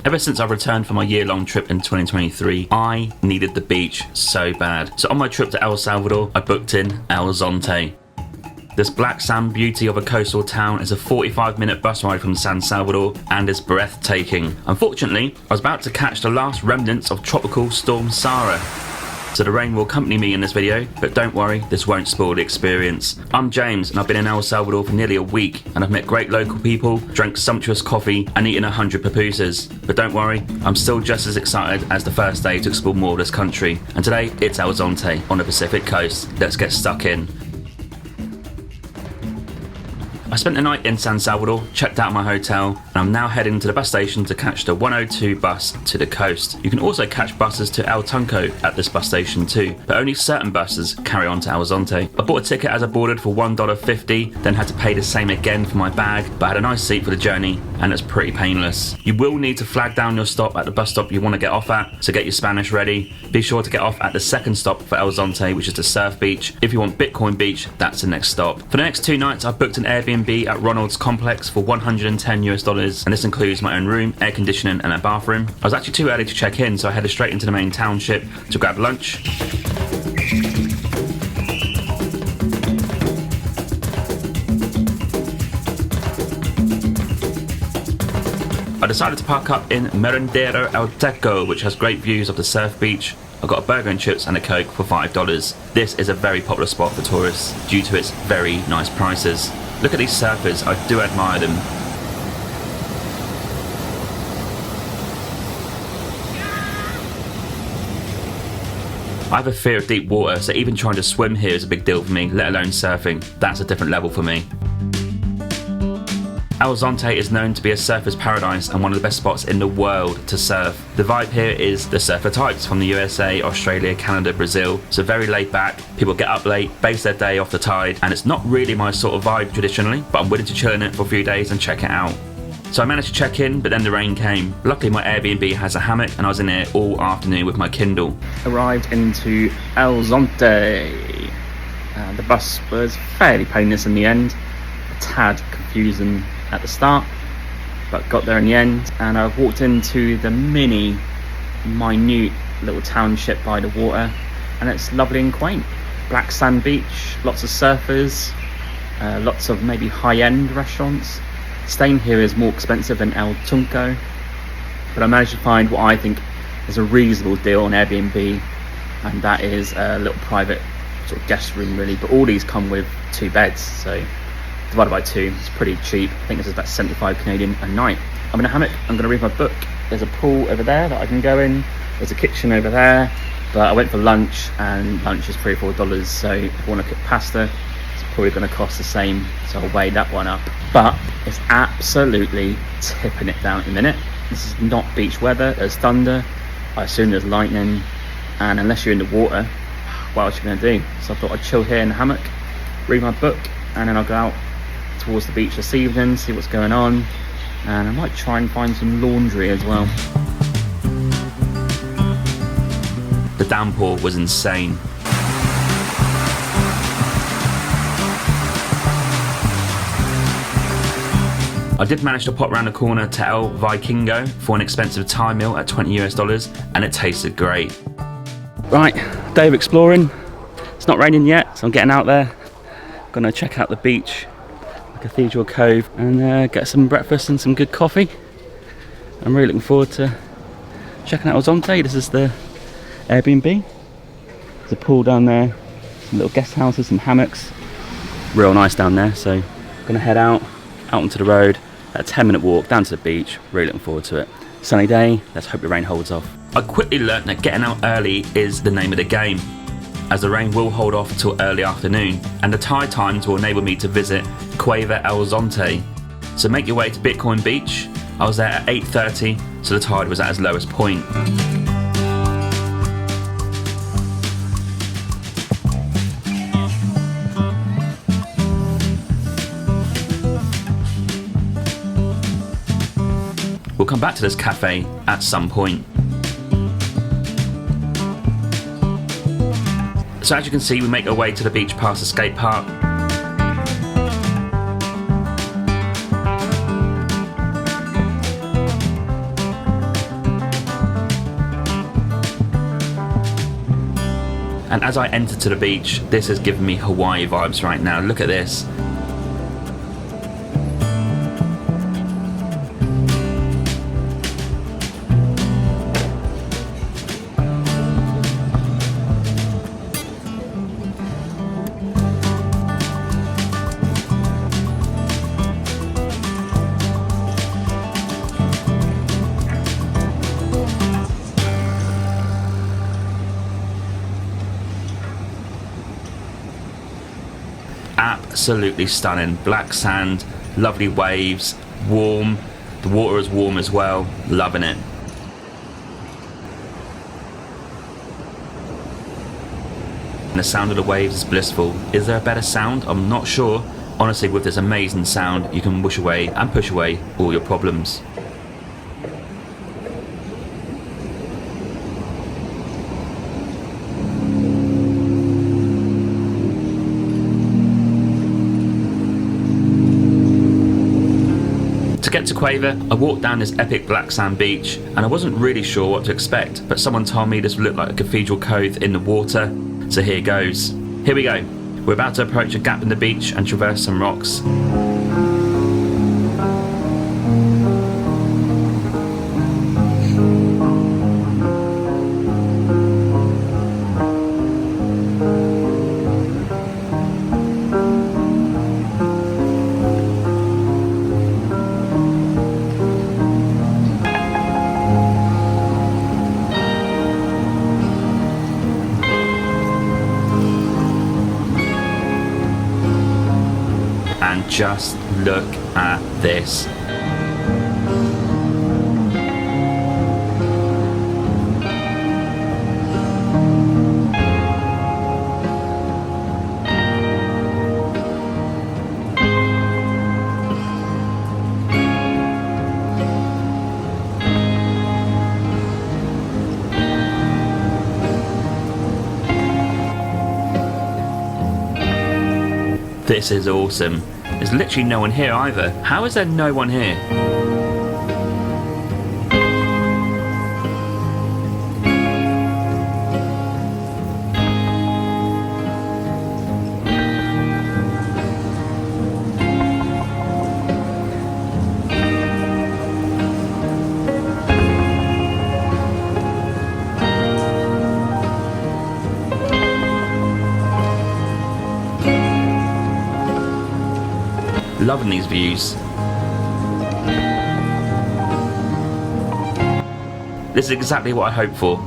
Ever since I've returned from my year-long trip in 2023, I needed the beach so bad. So on my trip to El Salvador, I booked in El Zonte. This black sand beauty of a coastal town is a 45-minute bus ride from San Salvador and is breathtaking. Unfortunately, I was about to catch the last remnants of Tropical Storm Sara. So the rain will accompany me in this video, but don't worry, this won't spoil the experience. I'm James and I've been in El Salvador for nearly a week and I've met great local people, drank sumptuous coffee and eaten 100 pupusas. But don't worry, I'm still just as excited as the first day to explore more of this country. And today, it's El Zonte on the Pacific coast. Let's get stuck in. I spent the night in San Salvador, checked out my hotel, and I'm now heading to the bus station to catch the 102 bus to the coast. You can also catch buses to El Tunco at this bus station too, but only certain buses carry on to El Zonte. I bought a ticket as I boarded for $1.50, then had to pay the same again for my bag, but I had a nice seat for the journey, and it's pretty painless. You will need to flag down your stop at the bus stop you want to get off at, so get your Spanish ready. Be sure to get off at the second stop for El Zonte, which is the surf beach. If you want Bitcoin Beach, that's the next stop. For the next 2 nights, I booked an Airbnb at Ronald's complex for $110 and this includes my own room, air conditioning and a bathroom. I was actually too early to check in, so I headed straight into the main township to grab lunch. I decided to park up in Merendero El Teco, which has great views of the surf beach. I got a burger and chips and a Coke for $5. This is a very popular spot for tourists due to its very nice prices. Look at these surfers, I do admire them. I have a fear of deep water, so even trying to swim here is a big deal for me, let alone surfing. That's a different level for me. El Zonte is known to be a surfer's paradise and one of the best spots in the world to surf. The vibe here is the surfer types from the USA, Australia, Canada, Brazil. So very laid back, people get up late, base their day off the tide, and it's not really my sort of vibe traditionally, but I'm willing to chill in it for a few days and check it out. So I managed to check in, but then the rain came. Luckily my Airbnb has a hammock and I was in here all afternoon with my Kindle. Arrived into El Zonte. The bus was fairly painless in the end, a tad confusing at the start, but got there in the end, and I've walked into the minute little township by the water, and it's lovely and quaint. Black sand beach, lots of surfers, lots of maybe high-end restaurants. Staying here is more expensive than El Tunco, but I managed to find what I think is a reasonable deal on Airbnb, and that is a little private sort of guest room really, but all these come with 2 beds, so divided by 2, it's pretty cheap. I think this is about 75 Canadian a night. I'm in a hammock, I'm going to read my book. There's a pool over there that I can go in. There's a kitchen over there, but I went for lunch and lunch is $3 or $4, so if I want to cook pasta, it's probably going to cost the same, so I'll weigh that one up. But it's absolutely tipping it down in a minute. This is not beach weather, there's thunder, I assume there's lightning, and unless you're in the water, what else are you going to do? So I thought I'd chill here in the hammock, read my book, and then I'll go out towards the beach this evening, see what's going on, and I might try and find some laundry as well. The downpour was insane. I did manage to pop around the corner to El Vikingo for an expensive Thai meal at $20 and it tasted great. Right, day of exploring. It's not raining yet, so I'm getting out there. Gonna check out the beach, Cathedral Cove, and get some breakfast and some good coffee. I'm really looking forward to checking out El Zonte. This is the Airbnb. There's a pool down there, some little guest houses, some hammocks. Real nice down there, so I'm gonna head out onto the road. A 10-minute walk down to the beach. Really looking forward to it. Sunny day, let's hope the rain holds off. I quickly learnt that getting out early is the name of the game, as the rain will hold off till early afternoon, and the tide times will enable me to visit Cueva El Zonte. So make your way to Bitcoin Beach. I was there at 8:30, so the tide was at its lowest point. We'll come back to this cafe at some point. So as you can see, we make our way to the beach past the skate park. And as I enter to the beach, this is giving me Hawaii vibes right now. Look at this. Absolutely stunning. Black sand, lovely waves, warm. The water is warm as well. Loving it. And the sound of the waves is blissful. Is there a better sound? I'm not sure. Honestly, with this amazing sound, you can wish away and push away all your problems. To get to Cueva, I walked down this epic black sand beach and I wasn't really sure what to expect, but someone told me this would look like a cathedral cove in the water, so here goes. Here we go. We're about to approach a gap in the beach and traverse some rocks. And just look at this. This is awesome. There's literally no one here either. How is there no one here? Loving these views. This is exactly what I hoped for.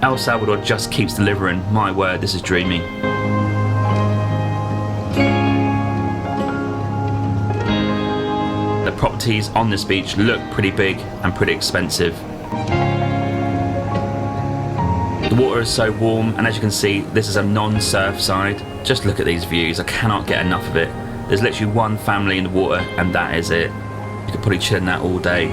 El Salvador just keeps delivering. My word, this is dreamy. The properties on this beach look pretty big and pretty expensive. The water is so warm, and as you can see, this is a non-surf side. Just look at these views. I cannot get enough of it. There's literally one family in the water, and that is it. You could probably chill in that all day.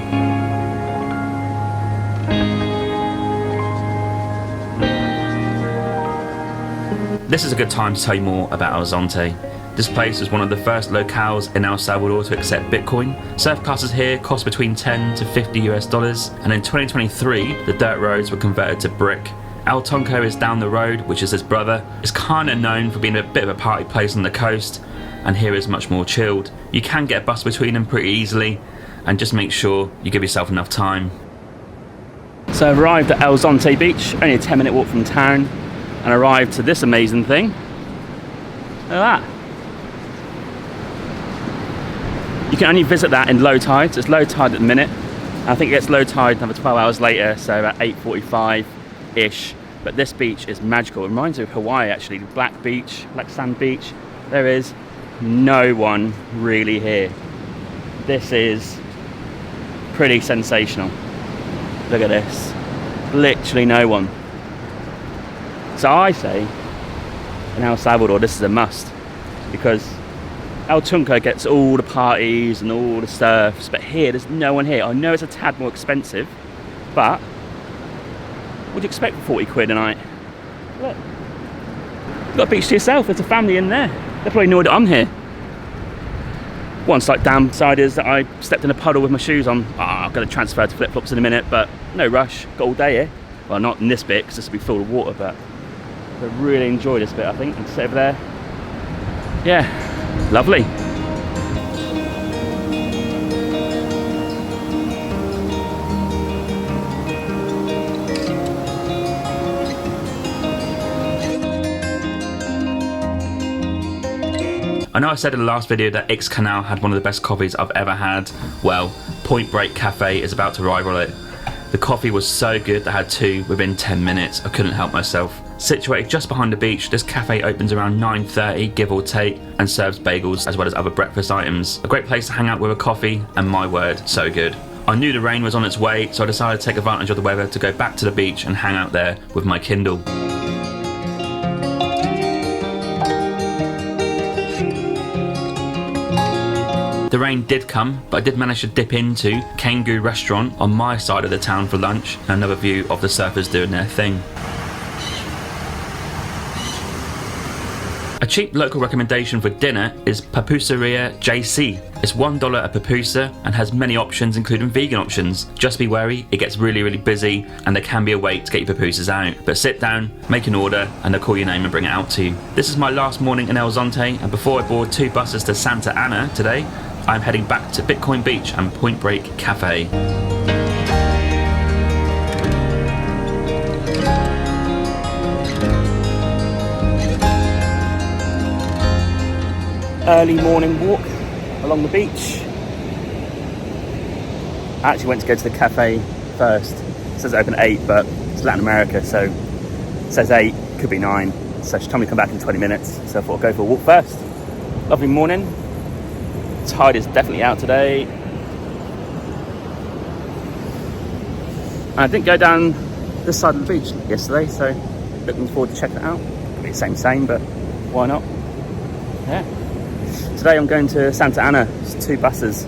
This is a good time to tell you more about El Zonte. This place was one of the first locales in El Salvador to accept Bitcoin. Surf classes here cost between 10 to 50 US dollars, and in 2023, the dirt roads were converted to brick. El Tonko is down the road, which is his brother. It's kind of known for being a bit of a party place on the coast, and here is much more chilled. You can get a bus between them pretty easily, and just make sure you give yourself enough time. So I've arrived at El Zonte Beach, only a 10-minute walk from town, and arrived to this amazing thing. Look at that. You can only visit that in low tide, so it's low tide at the minute. I think it gets low tide another 12 hours later, so about 8:45-ish. But this beach is magical. It reminds me of Hawaii actually, the black beach, black sand beach. There is no one really here. This is pretty sensational. Look at this. Literally no one. So I say, in El Salvador, this is a must, because El Tunco gets all the parties and all the surfs, but here there's no one here. I know it's a tad more expensive, but what do you expect for 40 quid a night? Look, you've got a beach to yourself. There's a family in there. They probably know that I'm here. One slight downside is that I stepped in a puddle with my shoes on. Ah, going to transfer to flip-flops in a minute, but no rush. Got all day here. Well, not in this bit because this will be full of water, but I really enjoy this bit, I think. And sit over there. Yeah, lovely. I know I said in the last video that Ix Canal had one of the best coffees I've ever had. Well, Point Break Cafe is about to rival it. The coffee was so good that I had two within 10 minutes. I couldn't help myself. Situated just behind the beach, this cafe opens around 9:30, give or take, and serves bagels as well as other breakfast items. A great place to hang out with a coffee, and my word, so good. I knew the rain was on its way, so I decided to take advantage of the weather to go back to the beach and hang out there with my Kindle. The rain did come, but I did manage to dip into Kangaroo restaurant on my side of the town for lunch, and another view of the surfers doing their thing. A cheap local recommendation for dinner is Pupusaria Jeisi. It's $1 a pupusa and has many options, including vegan options. Just be wary, it gets really busy and there can be a wait to get your pupusas out. But sit down, make an order, and they'll call your name and bring it out to you. This is my last morning in El Zonte, and before I board 2 buses to Santa Ana today, I'm heading back to Bitcoin Beach and Point Break Cafe. Early morning walk along the beach. I actually went to go to the cafe first. It says open at 8, but it's Latin America, so it says 8, could be 9. So she told me to come back in 20 minutes, so I thought I'd go for a walk first. Lovely morning. Tide is definitely out today. And I didn't go down this side of the beach yesterday, so looking forward to checking it out. It'll be the same, but why not? Yeah. Today I'm going to Santa Ana. It's 2 buses.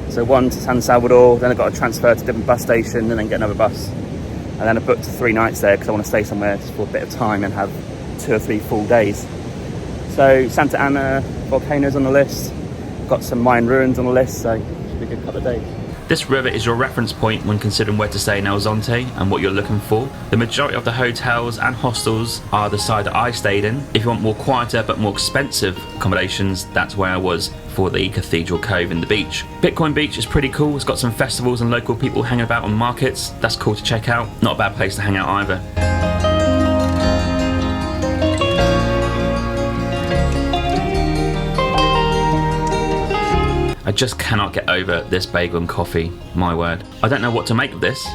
So one to San Salvador, then I've got to transfer to a different bus station and then get another bus. And then I booked 3 nights there because I want to stay somewhere just for a bit of time and have 2 or 3 full days. So Santa Ana, volcanoes on the list. Got some Mayan ruins on the list, so it should be a good couple of days. This river is your reference point when considering where to stay in El Zonte and what you're looking for. The majority of the hotels and hostels are the side that I stayed in. If you want more quieter but more expensive accommodations, that's where I was for the Cathedral Cove in the beach. Bitcoin Beach is pretty cool. It's got some festivals and local people hanging about on markets. That's cool to check out. Not a bad place to hang out either. I just cannot get over this bagel and coffee, my word. I don't know what to make of this.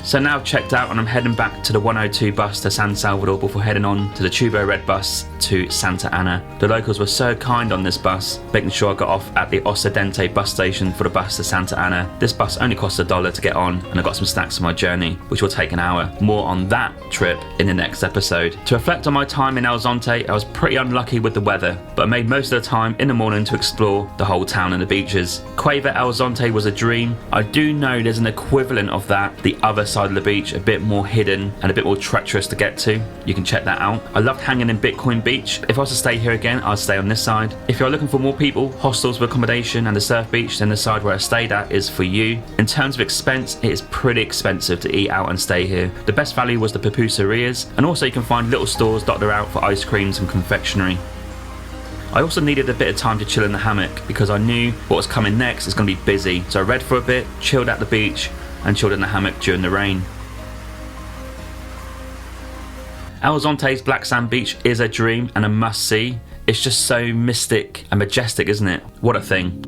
So now I've checked out and I'm heading back to the 102 bus to San Salvador before heading on to the Turbo Red bus to Santa Ana. The locals were so kind on this bus, making sure I got off at the Occidente bus station for the bus to Santa Ana. This bus only cost $1 to get on, and I got some snacks for my journey, which will take an hour. More on that trip in the next episode. To reflect on my time in El Zonte, I was pretty unlucky with the weather, but I made most of the time in the morning to explore the whole town and the beaches. Cueva El Zonte was a dream. I do know there's an equivalent of that the other side of the beach, a bit more hidden and a bit more treacherous to get to. You can check that out. I loved hanging in Bitcoin Beach. If I was to stay here again, I'd stay on this side. If you're looking for more people, hostels with accommodation and the surf beach, then the side where I stayed at is for you. In terms of expense, it is pretty expensive to eat out and stay here. The best value was the pupusarias, and also you can find little stores dotted out for ice creams and confectionery. I also needed a bit of time to chill in the hammock because I knew what was coming next is going to be busy. So I read for a bit, chilled at the beach, and chilled in the hammock during the rain. El Zonte's Black Sand Beach is a dream and a must-see. It's just so mystic and majestic, isn't it? What a thing.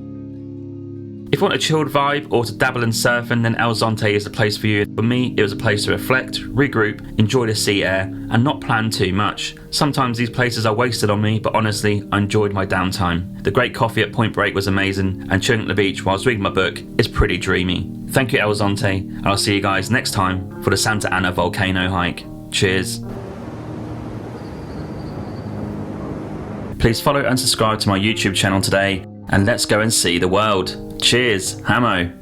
If you want a chilled vibe or to dabble in surfing, then El Zonte is the place for you. For me, it was a place to reflect, regroup, enjoy the sea air, and not plan too much. Sometimes these places are wasted on me, but honestly, I enjoyed my downtime. The great coffee at Point Break was amazing, and chilling at the beach whilst reading my book is pretty dreamy. Thank you, El Zonte, and I'll see you guys next time for the Santa Ana volcano hike. Cheers. Please follow and subscribe to my YouTube channel today, and let's go and see the world. Cheers, Hamo.